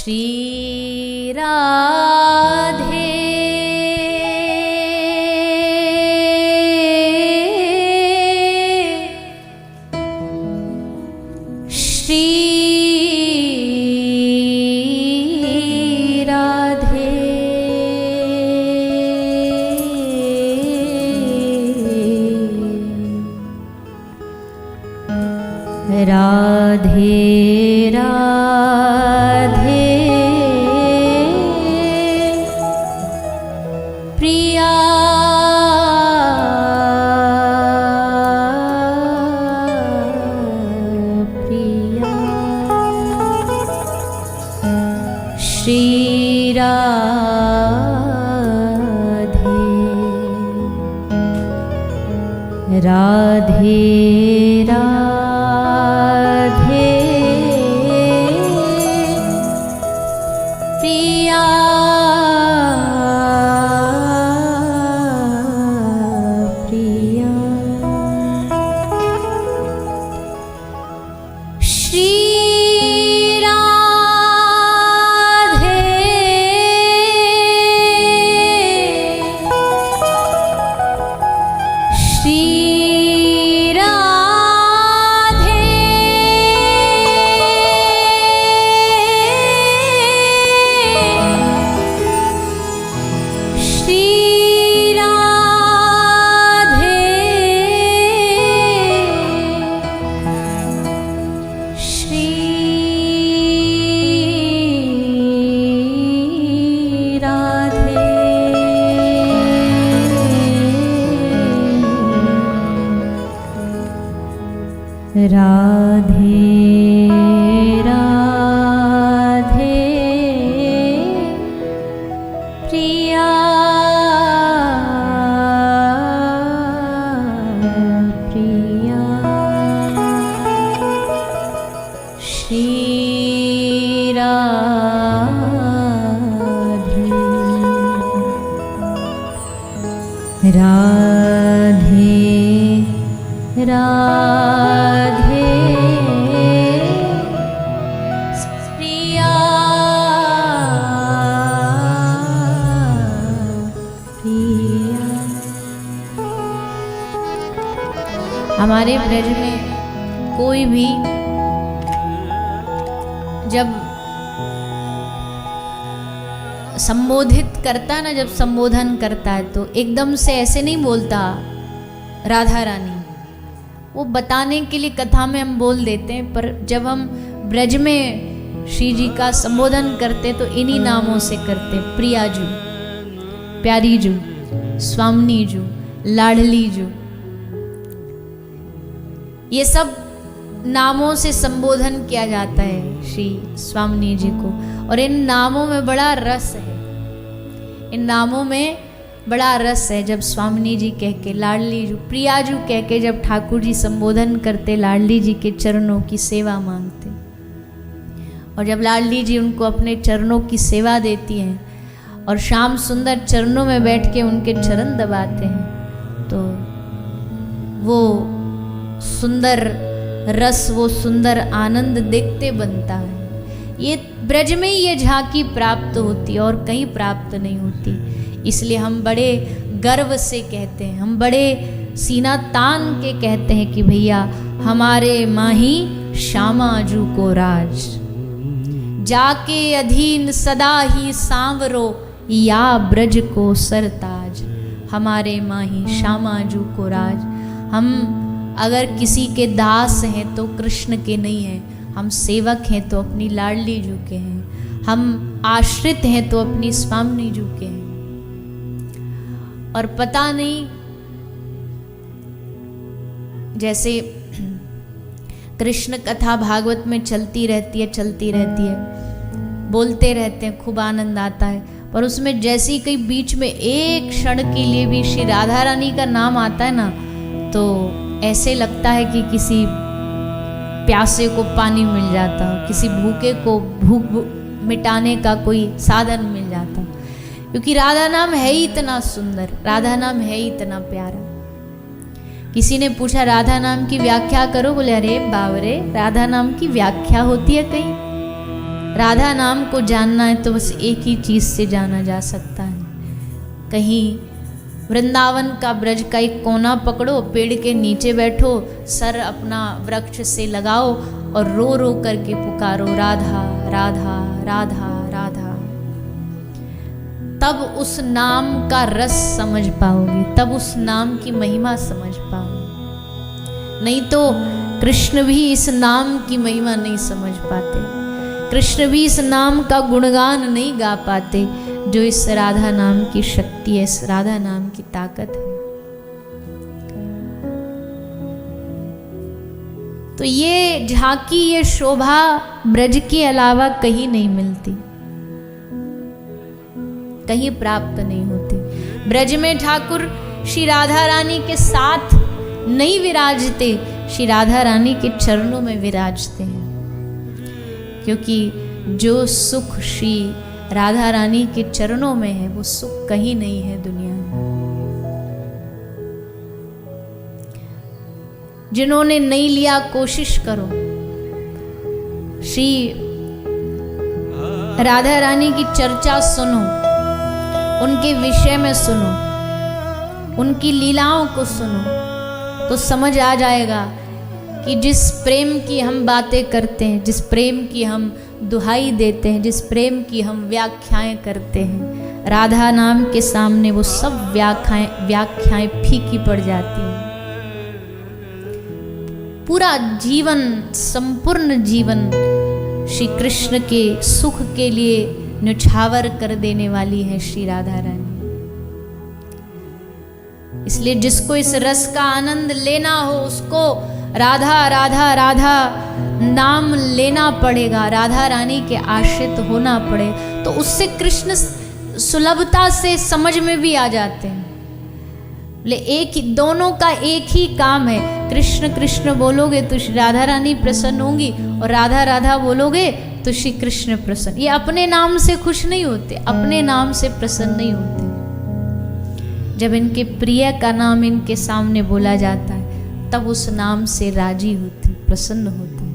श्री राधे श्री राधे राधे राधे प्रिया प्रिया श्री राधे राधे राधे प्रिया प्रिया श्री राधे श्री राधे राधे प्रिया प्रिया श्री राधे राधे राधे प्रिया प्रिया। हमारे ब्रज में कोई भी जब संबोधित करता है ना, जब संबोधन करता है तो एकदम से ऐसे नहीं बोलता राधा रानी, वो बताने के लिए कथा में हम बोल देते हैं, पर जब हम ब्रज में श्री जी का संबोधन करते तो इन्हीं नामों से करते। प्रियाजू, प्यारीजू, स्वामिनीजू, लाडलीजू, ये सब नामों से संबोधन किया जाता है श्री स्वामिनी जी को। और इन नामों में बड़ा रस है, इन नामों में बड़ा रस है। जब स्वामिनी जी कह के, लाडली जू, प्रियाजू कह के जब ठाकुर जी संबोधन करते, लाडली जी के चरणों की सेवा मांगते, और जब लाडली जी उनको अपने चरणों की सेवा देती हैं और श्याम सुंदर चरणों में बैठ के उनके चरण दबाते हैं, तो वो सुंदर रस, वो सुंदर आनंद देखते बनता है। ये ब्रज में ही ये झांकी प्राप्त होती और कहीं प्राप्त नहीं होती। इसलिए हम बड़े गर्व से कहते हैं, हम बड़े सीना तान के कहते हैं कि भैया हमारे माही श्यामाजू को राज, जाके अधीन सदा ही सांवरो या ब्रज को सरताज। हमारे माही श्यामाजू को राज। हम अगर किसी के दास हैं तो कृष्ण के नहीं हैं, हम सेवक हैं तो अपनी लाडली जू के हैं, हम आश्रित हैं तो अपनी स्वामिनी जू के हैं। और पता नहीं, जैसे कृष्ण कथा भागवत में चलती रहती है, बोलते रहते हैं, खूब आनंद आता है, पर उसमें जैसे ही कहीं बीच में एक क्षण के लिए भी श्री राधा रानी का नाम आता है ना, तो ऐसे लगता है कि किसी प्यासे को पानी मिल जाता, किसी भूखे को भूख मिटाने का कोई साधन मिल जाता। क्योंकि राधा नाम है ही इतना सुंदर, राधा नाम है ही इतना प्यारा। किसी ने पूछा राधा नाम की व्याख्या करो, बोले अरे बाबरे, राधा नाम की व्याख्या होती है कहीं? राधा नाम को जानना है तो बस एक ही चीज़ से जाना जा सकता है। कहीं वृंदावन का ब्रज का एक कोना पकड़ो, पेड़ के नीचे बैठो, सर अपना वृक्ष से लगाओ और रो रो करके पुकारो राधा राधा राधा राधा। तब उस नाम का रस समझ पाओगे, तब उस नाम की महिमा समझ पाओगे। नहीं तो कृष्ण भी इस नाम की महिमा नहीं समझ पाते, कृष्ण भी इस नाम का गुणगान नहीं गा पाते जो इस राधा नाम की शक्ति है, इस राधा नाम की ताकत है। तो ये झांकी, ये शोभा ब्रज के अलावा कहीं नहीं मिलती, कहीं प्राप्त नहीं होती। ब्रज में ठाकुर श्री राधा रानी के साथ नहीं विराजते, श्री राधा रानी के चरणों में विराजते हैं, क्योंकि जो सुख श्री राधा रानी के चरणों में है वो सुख कहीं नहीं है दुनिया में। जिन्होंने नहीं लिया कोशिश करो, श्री राधा रानी की चर्चा सुनो, उनके विषय में सुनो, उनकी लीलाओं को सुनो, तो समझ आ जाएगा कि जिस प्रेम की हम बातें करते हैं, जिस प्रेम की हम दुहाई देते हैं, जिस प्रेम की हम व्याख्याएं करते हैं, राधा नाम के सामने वो सब व्याख्याएं फीकी पड़ जाती हैं। पूरा जीवन, संपूर्ण जीवन श्री कृष्ण के सुख के लिए न्यौछावर कर देने वाली है श्री राधा रानी। इसलिए जिसको इस रस का आनंद लेना हो उसको राधा राधा राधा नाम लेना पड़ेगा, राधा रानी के आश्रित होना पड़े, तो उससे कृष्ण सुलभता से समझ में भी आ जाते हैं। एक ही, दोनों का एक ही काम है। कृष्ण कृष्ण बोलोगे तो श्री राधा रानी प्रसन्न होंगी, और राधा राधा बोलोगे तो श्री कृष्ण प्रसन्न। ये अपने नाम से खुश नहीं होते, अपने नाम से प्रसन्न नहीं होते। जब इनके प्रिय का नाम इनके सामने बोला जाता है तब उस नाम से राजी होते, प्रसन्न होते।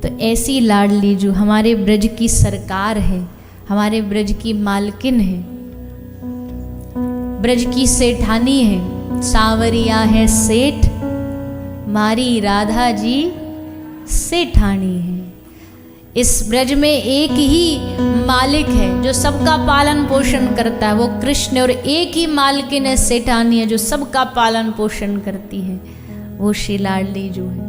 तो ऐसी लाडली जो हमारे ब्रज की सरकार है, हमारे ब्रज की मालकिन है, ब्रज की सेठानी है, सांवरिया है सेठ, मारी राधा जी सेठानी है। इस ब्रज में एक ही मालिक है जो सबका पालन पोषण करता है, वो कृष्ण, और एक ही मालकिन है, सेठानी है, जो सबका पालन पोषण करती है, वो श्री लाडली जो है।